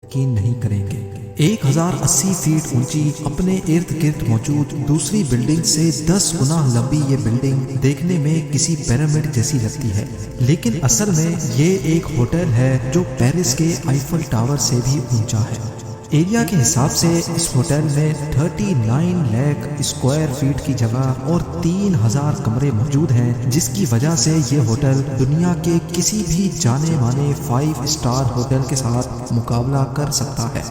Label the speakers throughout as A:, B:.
A: यकीन नहीं करेंगे। 1080 फीट ऊंची अपने इर्द गिर्द मौजूद दूसरी बिल्डिंग से 10 गुना लंबी ये बिल्डिंग देखने में किसी पिरामिड जैसी लगती है, लेकिन असल में ये एक होटल है जो पेरिस के आईफल टावर से भी ऊंचा है। एरिया के हिसाब से इस होटल में 39 लाख स्क्वायर फीट की जगह और 3000 कमरे मौजूद हैं, जिसकी वजह से ये होटल दुनिया के किसी भी जाने माने 5 स्टार होटल के साथ मुकाबला कर सकता है।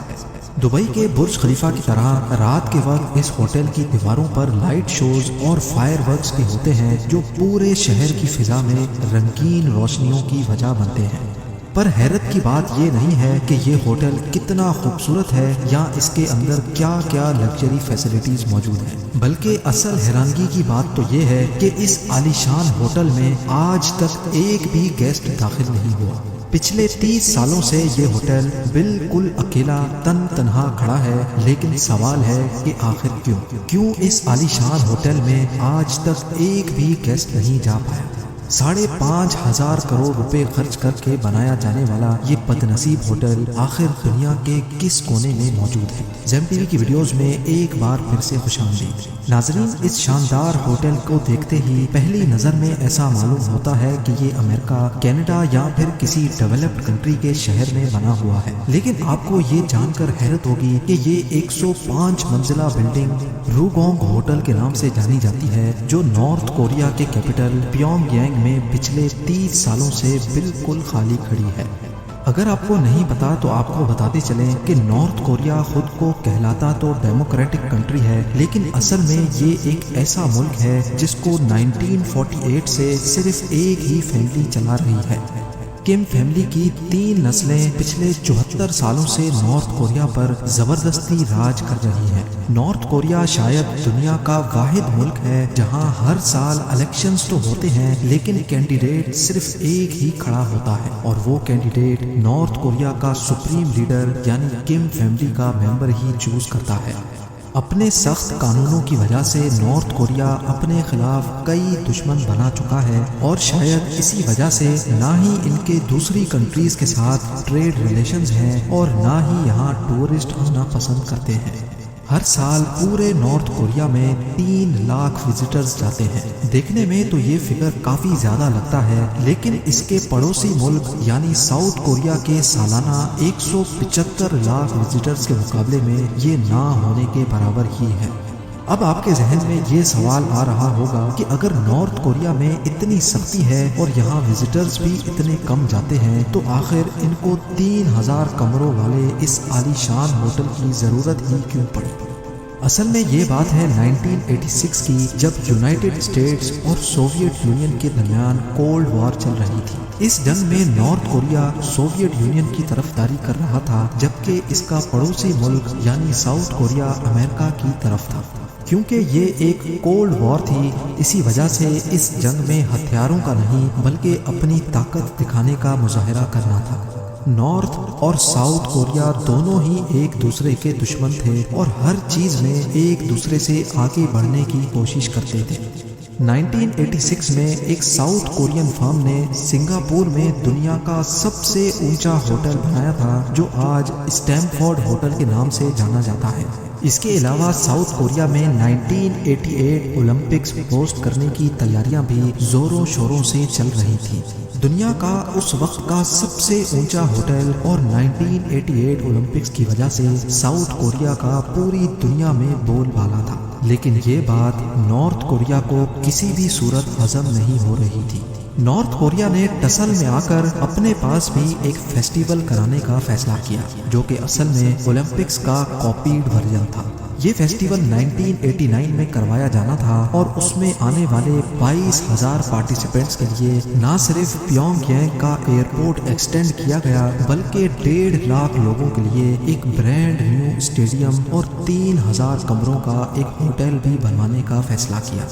A: दुबई के बुर्ज खलीफा की तरह रात के वक्त इस होटल की दीवारों पर लाइट शोज और फायर वर्क्स भी होते हैं, जो पूरे शहर की फिजा में रंगीन रोशनियों की वजह बनते हैं। पर हैरत की बात ये नहीं है कि ये होटल कितना खूबसूरत है या इसके अंदर क्या क्या लग्जरी फैसिलिटीज मौजूद हैं, बल्कि असल हैरानगी की बात तो ये है कि इस आलीशान होटल में आज तक एक भी गेस्ट दाखिल नहीं हुआ। पिछले 30 सालों से ये होटल बिल्कुल अकेला तन्हा खड़ा है, लेकिन सवाल है कि आखिर क्यों इस आलीशान होटल में आज तक एक भी गेस्ट नहीं जा पाया। 5,500 करोड़ रुपए खर्च करके बनाया जाने वाला ये बदनसीब होटल आखिर दुनिया के किस कोने में मौजूद है। ज़ेम टीवी की वीडियोस में एक बार फिर से खुशामदीद। नाजरीन, इस शानदार होटल को देखते ही पहली नज़र में ऐसा मालूम होता है कि ये अमेरिका, कनाडा या फिर किसी डेवलप्ड कंट्री के शहर में बना हुआ है, लेकिन आपको ये जानकर हैरत होगी कि ये 105 मंजिला बिल्डिंग रूगोंग होटल के नाम से जानी जाती है, जो नॉर्थ कोरिया के कैपिटल प्योंगयांग में पिछले 30 सालों से बिल्कुल खाली खड़ी है। अगर आपको नहीं पता तो आपको बताते चलें कि नॉर्थ कोरिया खुद को कहलाता तो डेमोक्रेटिक कंट्री है, लेकिन असल में ये एक ऐसा मुल्क है जिसको 1948 से सिर्फ एक ही फैमिली चला रही है। किम फैमिली की 3 नस्लें पिछले 74 सालों से नॉर्थ कोरिया पर जबरदस्ती राज कर रही हैं। नॉर्थ कोरिया शायद दुनिया का वाहिद मुल्क है जहां हर साल इलेक्शंस तो होते हैं, लेकिन कैंडिडेट सिर्फ एक ही खड़ा होता है, और वो कैंडिडेट नॉर्थ कोरिया का सुप्रीम लीडर यानी किम फैमिली का मेंबर ही चूज करता है। अपने सख्त कानूनों की वजह से नॉर्थ कोरिया अपने खिलाफ कई दुश्मन बना चुका है, और शायद इसी वजह से ना ही इनके दूसरी कंट्रीज के साथ ट्रेड रिलेशंस हैं और ना ही यहाँ टूरिस्ट आना पसंद करते हैं। हर साल पूरे नॉर्थ कोरिया में 3 लाख विजिटर्स जाते हैं। देखने में तो ये फिगर काफी ज्यादा लगता है, लेकिन इसके पड़ोसी मुल्क यानी साउथ कोरिया के सालाना 175 लाख विजिटर्स के मुकाबले में ये ना होने के बराबर ही है। अब आपके जहन में ये सवाल आ रहा होगा कि अगर नॉर्थ कोरिया में इतनी सख्ती है और यहाँ विजिटर्स भी इतने कम जाते हैं, तो आखिर इनको 3000 कमरों वाले इस आलीशान होटल की जरूरत ही क्यों पड़ी। असल में ये बात है 1986 की, जब यूनाइटेड स्टेट्स और सोवियत यूनियन के दरमियान कोल्ड वॉर चल रही थी। इस जंग में नॉर्थ कोरिया सोवियत यूनियन की तरफदारी कर रहा था, जबकि इसका पड़ोसी मुल्क यानी साउथ कोरिया अमेरिका की तरफ था। क्योंकि ये एक कोल्ड वॉर थी, इसी वजह से इस जंग में हथियारों का नहीं बल्कि अपनी ताकत दिखाने का मुजाहिरा करना था। नॉर्थ और साउथ कोरिया दोनों ही एक दूसरे के दुश्मन थे और हर चीज में एक दूसरे से आगे बढ़ने की कोशिश करते थे। 1986 में एक साउथ कोरियन फर्म ने सिंगापुर में दुनिया का सबसे ऊंचा होटल बनाया था, जो आज स्टैमफोर्ड होटल के नाम से जाना जाता है। इसके अलावा साउथ कोरिया में 1988 ओलंपिक्स होस्ट करने की तैयारियां भी जोरों शोरों से चल रही थी। दुनिया का उस वक्त का सबसे ऊंचा होटल और 1988 ओलंपिक्स की वजह से साउथ कोरिया का पूरी दुनिया में बोलबाला था, लेकिन ये बात नॉर्थ कोरिया को किसी भी सूरत हजम नहीं हो रही थी। नॉर्थ कोरिया ने टसल में आकर अपने पास भी एक फेस्टिवल कराने का फैसला किया, जो कि असल में ओलंपिक्स का कॉपीड वर्जन था। ये फेस्टिवल 1989 में करवाया जाना था और उसमें आने वाले 22,000 पार्टिसिपेंट्स के लिए न सिर्फ प्योंगयांग का एयरपोर्ट एक्सटेंड किया गया, बल्कि 1.5 लाख लोगों के लिए एक ब्रांड न्यू स्टेडियम और 3000 कमरों का एक होटल भी बनवाने का फैसला किया।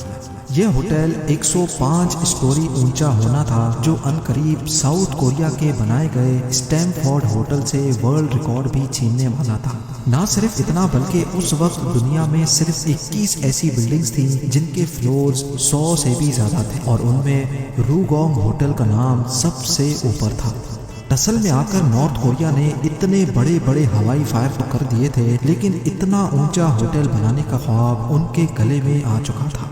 A: यह होटल 105 स्टोरी ऊंचा होना था, जो अनकरीब साउथ कोरिया के बनाए गए स्टैमफोर्ड होटल से वर्ल्ड रिकॉर्ड भी छीनने वाला था। ना सिर्फ इतना, बल्कि उस वक्त दुनिया में सिर्फ 21 ऐसी बिल्डिंग्स थी जिनके फ्लोर्स 100 से भी ज्यादा थे, और उनमें रूगोंग होटल का नाम सबसे ऊपर था। टसल में आकर नॉर्थ कोरिया ने इतने बड़े बड़े हवाई फायर तो कर दिए थे, लेकिन इतना ऊंचा होटल बनाने का ख्वाब उनके गले में आ चुका था।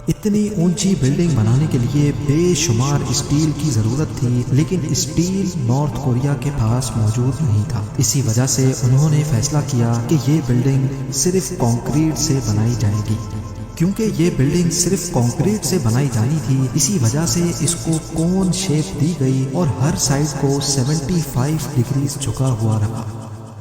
A: इतनी ऊंची बिल्डिंग बनाने के लिए बेशुमार स्टील की जरूरत थी, लेकिन स्टील नॉर्थ कोरिया के पास मौजूद नहीं था। इसी वजह से उन्होंने फैसला किया कि ये बिल्डिंग सिर्फ कंक्रीट से बनाई जाएगी। क्योंकि ये बिल्डिंग सिर्फ कंक्रीट से बनाई जानी थी, इसी वजह से इसको कोन शेप दी गई और हर साइड को 75 डिग्री झुका हुआ रखा।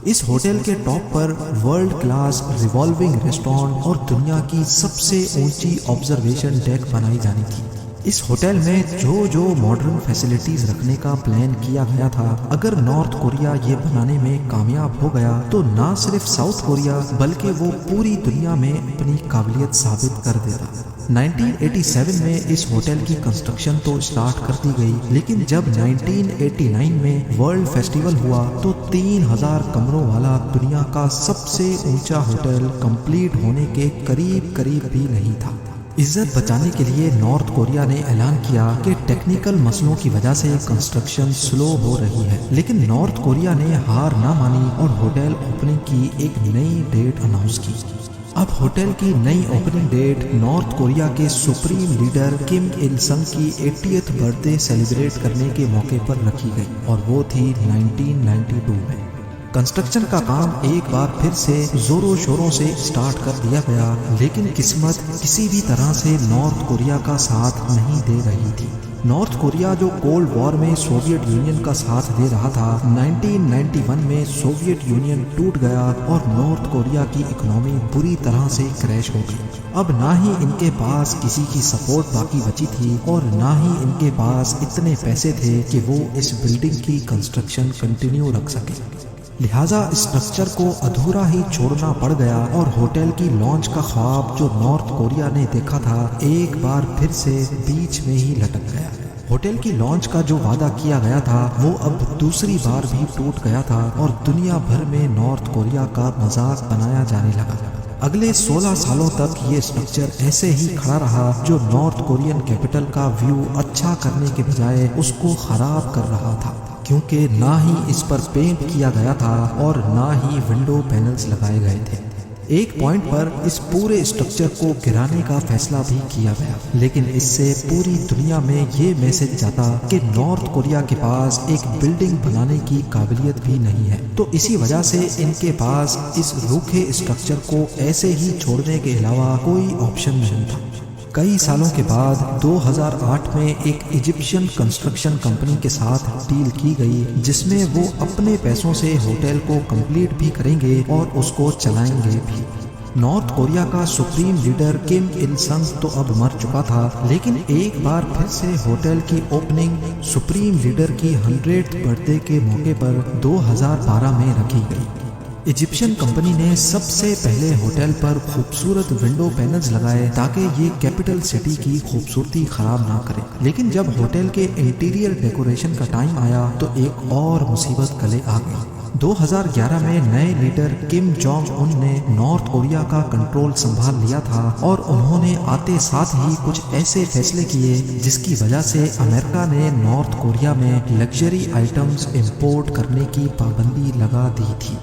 A: इस होटल के टॉप पर वर्ल्ड क्लास रिवॉल्विंग रेस्टोरेंट और दुनिया की सबसे ऊंची ऑब्जर्वेशन डेक बनाई जानी थी। इस होटल में जो मॉडर्न फैसिलिटीज रखने का प्लान किया गया था, अगर नॉर्थ कोरिया ये बनाने में कामयाब हो गया तो ना सिर्फ साउथ कोरिया बल्कि वो पूरी दुनिया में अपनी काबिलियत साबित कर देता। 1987 में इस होटल की कंस्ट्रक्शन तो स्टार्ट कर दी गई, लेकिन जब 1989 में वर्ल्ड फेस्टिवल हुआ तो 3000 कमरों वाला दुनिया का सबसे ऊंचा होटल कंप्लीट होने के करीब भी नहीं था। इज्जत बचाने के लिए नॉर्थ कोरिया ने ऐलान किया कि टेक्निकल मसलों की वजह से कंस्ट्रक्शन स्लो हो रही है, लेकिन नॉर्थ कोरिया ने हार ना मानी और होटल ओपनिंग की एक नई डेट अनाउंस की। अब होटल की नई ओपनिंग डेट नॉर्थ कोरिया के सुप्रीम लीडर किम इल संग की 80th बर्थडे सेलिब्रेट करने के मौके पर रखी गई और वो थी 1992 में। कंस्ट्रक्शन का काम एक बार फिर से जोरों शोरों से स्टार्ट कर दिया गया, लेकिन किस्मत किसी भी तरह से नॉर्थ कोरिया का साथ नहीं दे रही थी। नॉर्थ कोरिया जो कोल्ड वॉर में सोवियत यूनियन का साथ दे रहा था, 1991 में सोवियत यूनियन टूट गया और नॉर्थ कोरिया की इकोनॉमी बुरी तरह से क्रैश हो गई। अब ना ही इनके पास किसी की सपोर्ट बाकी बची थी और ना ही इनके पास इतने पैसे थे कि वो इस बिल्डिंग की कंस्ट्रक्शन कंटिन्यू रख सके। लिहाजा स्ट्रक्चर को अधूरा ही छोड़ना पड़ गया और होटल की लॉन्च का ख्वाब जो नॉर्थ कोरिया ने देखा था, एक बार फिर से बीच में ही लटक गया। होटल की लॉन्च का जो वादा किया गया था वो अब दूसरी बार भी टूट गया था और दुनिया भर में नॉर्थ कोरिया का मजाक बनाया जाने लगा। अगले 16 सालों तक ये स्ट्रक्चर ऐसे ही खड़ा रहा जो नॉर्थ कोरियन कैपिटल का व्यू अच्छा करने के बजाय उसको खराब कर रहा था, क्योंकि ना ही इस पर पेंट किया गया था और ना ही विंडो पैनल्स लगाए गए थे। एक पॉइंट पर इस पूरे स्ट्रक्चर को गिराने का फैसला भी किया गया, लेकिन इससे पूरी दुनिया में ये मैसेज जाता कि नॉर्थ कोरिया के पास एक बिल्डिंग बनाने की काबिलियत भी नहीं है। तो इसी वजह से इनके पास इस रूखे स्ट्रक्चर को ऐसे ही छोड़ने के अलावा कोई ऑप्शन नहीं था। कई सालों के बाद 2008 में एक इजिप्शियन कंस्ट्रक्शन कंपनी के साथ डील की गई, जिसमें वो अपने पैसों से होटल को कंप्लीट भी करेंगे और उसको चलाएंगे भी। नॉर्थ कोरिया का सुप्रीम लीडर किम इल संग तो अब मर चुका था, लेकिन एक बार फिर से होटल की ओपनिंग सुप्रीम लीडर की 100th बर्थडे के मौके पर 2012 में रखी गई। इजिप्शियन कंपनी ने सबसे पहले होटल पर खूबसूरत विंडो पैनल्स लगाए ताकि ये कैपिटल सिटी की खूबसूरती खराब ना करे, लेकिन जब होटल के इंटीरियर डेकोरेशन का टाइम आया तो एक और मुसीबत गले आ गई। 2011 में नए लीडर किम जोंग उन ने नॉर्थ कोरिया का कंट्रोल संभाल लिया था और उन्होंने आते साथ ही कुछ ऐसे फैसले किए जिसकी वजह से अमेरिका ने नॉर्थ कोरिया में लग्जरी आइटम्स इंपोर्ट करने की पाबंदी लगा दी थी।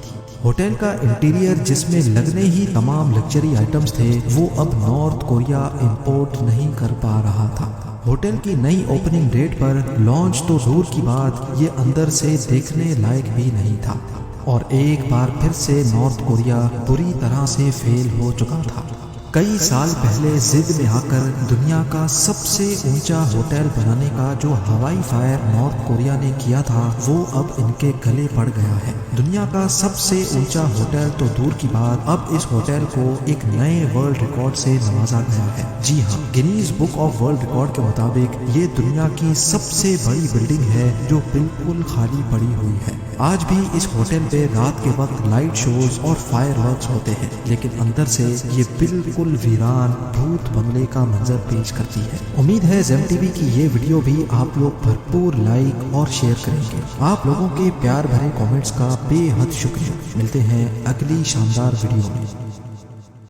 A: होटल का इंटीरियर जिसमें लगने ही तमाम लग्जरी आइटम्स थे, वो अब नॉर्थ कोरिया इंपोर्ट नहीं कर पा रहा था। होटल की नई ओपनिंग डेट पर लॉन्च तो दूर की बात, ये अंदर से देखने लायक भी नहीं था और एक बार फिर से नॉर्थ कोरिया बुरी तरह से फेल हो चुका था। कई साल पहले जिद में आकर दुनिया का सबसे ऊंचा होटल बनाने का जो हवाई फायर नॉर्थ कोरिया ने किया था, वो अब इनके गले पड़ गया है। दुनिया का सबसे ऊंचा होटल तो दूर की बात, अब इस होटल को एक नए वर्ल्ड रिकॉर्ड से नवाजा गया है। जी हाँ, Guinness book of world record के मुताबिक ये दुनिया की सबसे बड़ी बिल्डिंग है जो बिल्कुल खाली पड़ी हुई है। आज भी इस होटल पे रात के वक्त लाइट शोज और फायरवर्क्स होते हैं, लेकिन अंदर से ये बिल्कुल वीरान भूत बंगले का मंजर पेश करती है। उम्मीद है ज़ेम टीवी की ये वीडियो भी आप लोग भरपूर लाइक और शेयर करेंगे। आप लोगों के प्यार भरे कमेंट्स का बेहद शुक्रिया। मिलते हैं अगली शानदार वीडियो में।